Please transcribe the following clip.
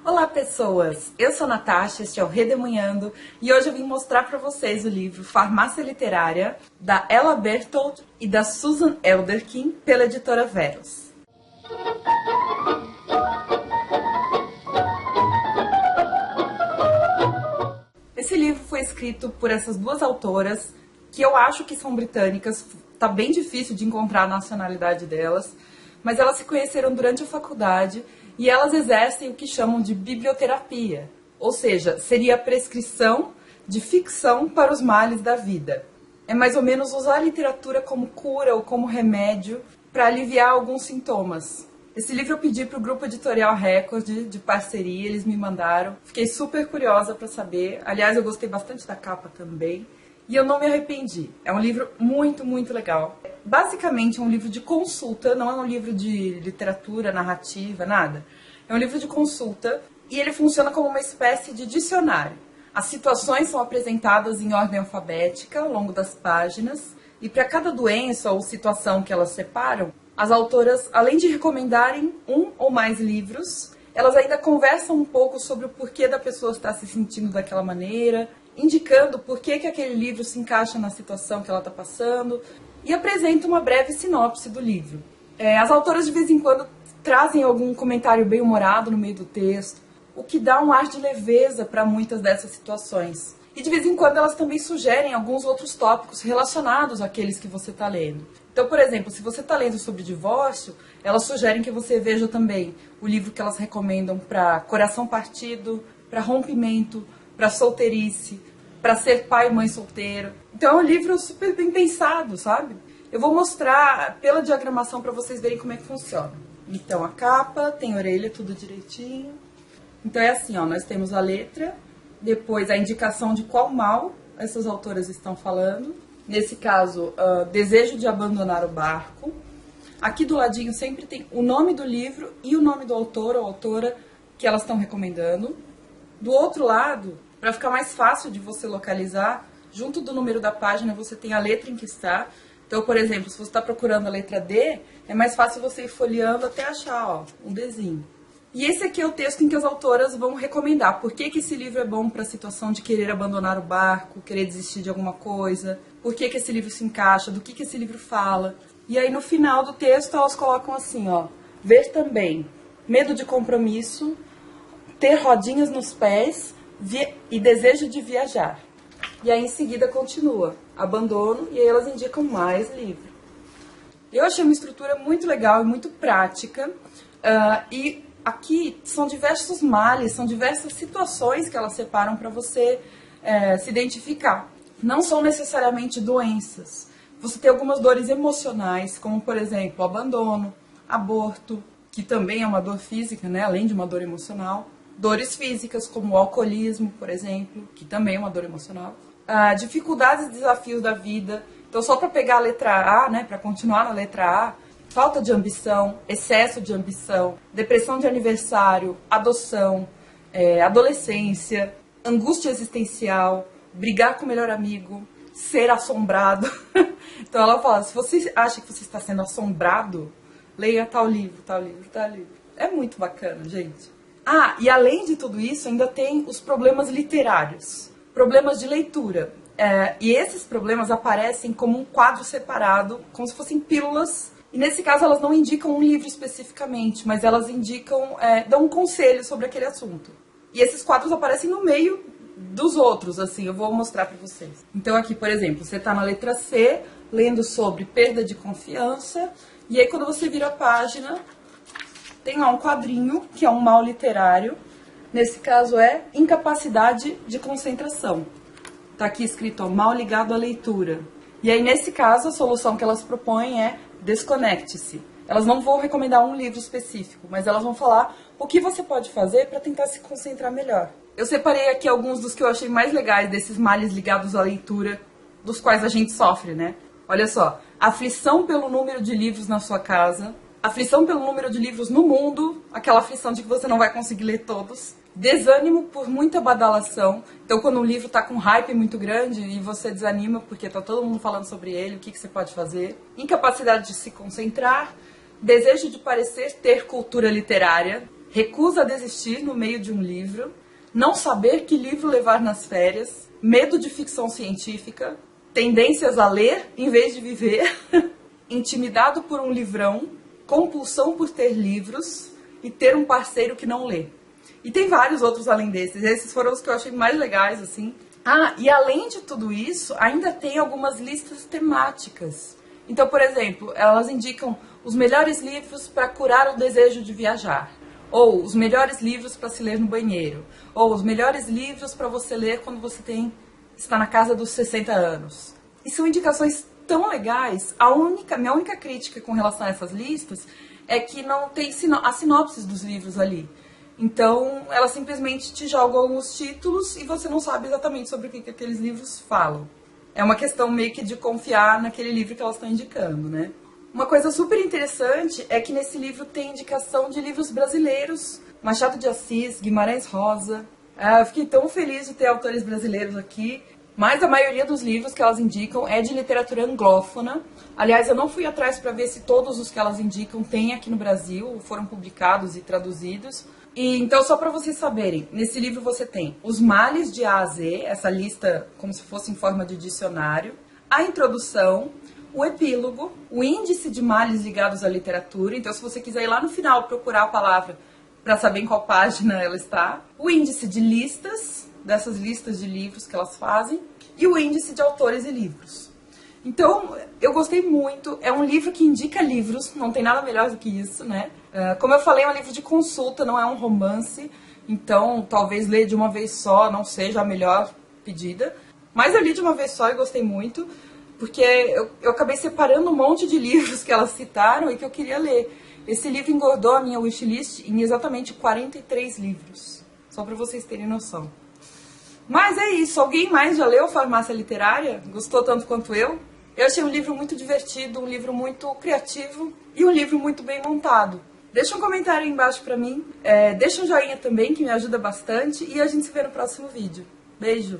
Olá pessoas, eu sou a Natasha, este é o Redemunhando e hoje eu vim mostrar para vocês o livro Farmácia Literária da Ella Bertold e da Susan Elderkin pela editora Verus. Esse livro foi escrito por essas duas autoras que eu acho que são britânicas, tá bem difícil de encontrar a nacionalidade delas, mas elas se conheceram durante a faculdade e elas exercem o que chamam de biblioterapia, ou seja, seria a prescrição de ficção para os males da vida. É mais ou menos usar a literatura como cura ou como remédio para aliviar alguns sintomas. Esse livro eu pedi para o Grupo Editorial Record de parceria, eles me mandaram. Fiquei super curiosa para saber. Aliás, eu gostei bastante da capa também. E eu não me arrependi. É um livro muito, muito legal. Basicamente é um livro de consulta, não é um livro de literatura, narrativa, nada. É um livro de consulta e ele funciona como uma espécie de dicionário. As situações são apresentadas em ordem alfabética ao longo das páginas e para cada doença ou situação que elas separam, as autoras, além de recomendarem um ou mais livros, elas ainda conversam um pouco sobre o porquê da pessoa estar se sentindo daquela maneira, indicando por que aquele livro se encaixa na situação que ela está passando e apresenta uma breve sinopse do livro. As autoras de vez em quando trazem algum comentário bem humorado no meio do texto, o que dá um ar de leveza para muitas dessas situações. E de vez em quando elas também sugerem alguns outros tópicos relacionados àqueles que você está lendo. Então, por exemplo, se você está lendo sobre divórcio, elas sugerem que você veja também o livro que elas recomendam para coração partido, para rompimento, para solteirice, para ser pai e mãe solteiro. Então é um livro super bem pensado, sabe? Eu vou mostrar pela diagramação para vocês verem como é que funciona. Então a capa, tem orelha, tudo direitinho. Então é assim, ó, nós temos a letra, depois a indicação de qual mal essas autoras estão falando. Nesse caso, desejo de abandonar o barco. Aqui do ladinho sempre tem o nome do livro e o nome do autor ou autora que elas estão recomendando. Do outro lado, para ficar mais fácil de você localizar, junto do número da página você tem a letra em que está. Então, por exemplo, se você está procurando a letra D, é mais fácil você ir folheando até achar, ó, um Dzinho. E esse aqui é o texto em que as autoras vão recomendar por que esse livro é bom para a situação de querer abandonar o barco, querer desistir de alguma coisa, por que esse livro se encaixa, do que esse livro fala. E aí no final do texto elas colocam assim, ó, ver também, medo de compromisso, ter rodinhas nos pés e desejo de viajar. E aí em seguida continua, abandono, e aí elas indicam mais livro. Eu achei uma estrutura muito legal e muito prática, e aqui são diversos males, são diversas situações que elas separam para você se identificar. Não são necessariamente doenças. Você tem algumas dores emocionais, como por exemplo, abandono, aborto, que também é uma dor física, né, além de uma dor emocional. Dores físicas, como o alcoolismo, por exemplo, que também é uma dor emocional. Dificuldades e desafios da vida. Então, só para pegar a letra A, né, para continuar na letra A, falta de ambição, excesso de ambição, depressão de aniversário, adoção, adolescência, angústia existencial, brigar com o melhor amigo, ser assombrado. Então ela fala, se você acha que você está sendo assombrado, leia tal livro, tal livro, tal livro. É muito bacana, gente. E além de tudo isso, ainda tem os problemas literários, problemas de leitura. E esses problemas aparecem como um quadro separado, como se fossem pílulas. E nesse caso elas não indicam um livro especificamente, mas elas indicam, dão um conselho sobre aquele assunto. E esses quadros aparecem no meio dos outros, assim, eu vou mostrar para vocês. Então aqui, por exemplo, você está na letra C, lendo sobre perda de confiança, e aí quando você vira a página, tem lá um quadrinho, que é um mal literário. Nesse caso é incapacidade de concentração. Tá aqui escrito, ó, mal ligado à leitura. E aí, nesse caso, a solução que elas propõem é desconecte-se. Elas não vão recomendar um livro específico, mas elas vão falar o que você pode fazer para tentar se concentrar melhor. Eu separei aqui alguns dos que eu achei mais legais desses males ligados à leitura, dos quais a gente sofre, né? Olha só, aflição pelo número de livros na sua casa, aflição pelo número de livros no mundo, aquela aflição de que você não vai conseguir ler todos, desânimo por muita badalação, então quando um livro está com hype muito grande e você desanima porque está todo mundo falando sobre ele, o que você pode fazer, incapacidade de se concentrar, desejo de parecer ter cultura literária, recusa a desistir no meio de um livro, não saber que livro levar nas férias, medo de ficção científica, tendências a ler em vez de viver, intimidado por um livrão, compulsão por ter livros e ter um parceiro que não lê. E tem vários outros além desses. Esses foram os que eu achei mais legais, assim. Ah, e além de tudo isso, ainda tem algumas listas temáticas. Então, por exemplo, elas indicam os melhores livros para curar o desejo de viajar. Ou os melhores livros para se ler no banheiro. Ou os melhores livros para você ler quando você está na casa dos 60 anos. E são indicações tão legais. Minha única crítica com relação a essas listas é que não tem as sinopses dos livros ali. Então, elas simplesmente te jogam alguns títulos e você não sabe exatamente sobre o que aqueles livros falam. É uma questão meio que de confiar naquele livro que elas estão indicando, né? Uma coisa super interessante é que nesse livro tem indicação de livros brasileiros. Machado de Assis, Guimarães Rosa. Eu fiquei tão feliz de ter autores brasileiros aqui. Mas a maioria dos livros que elas indicam é de literatura anglófona. Aliás, eu não fui atrás para ver se todos os que elas indicam têm aqui no Brasil, foram publicados e traduzidos. E então, só para vocês saberem, nesse livro você tem os males de A a Z, essa lista como se fosse em forma de dicionário, a introdução, o epílogo, o índice de males ligados à literatura. Então, se você quiser ir lá no final procurar a palavra para saber em qual página ela está, o índice de listas, dessas listas de livros que elas fazem, e o índice de autores e livros. Então, eu gostei muito. É um livro que indica livros, não tem nada melhor do que isso, né? Como eu falei, é um livro de consulta, não é um romance. Então, talvez ler de uma vez só não seja a melhor pedida. Mas eu li de uma vez só e gostei muito, porque eu acabei separando um monte de livros que elas citaram e que eu queria ler. Esse livro engordou a minha wishlist em exatamente 43 livros. Só para vocês terem noção. Mas é isso. Alguém mais já leu Farmácia Literária? Gostou tanto quanto eu? Eu achei um livro muito divertido, um livro muito criativo e um livro muito bem montado. Deixa um comentário aí embaixo pra mim. Deixa um joinha também, que me ajuda bastante. E a gente se vê no próximo vídeo. Beijo!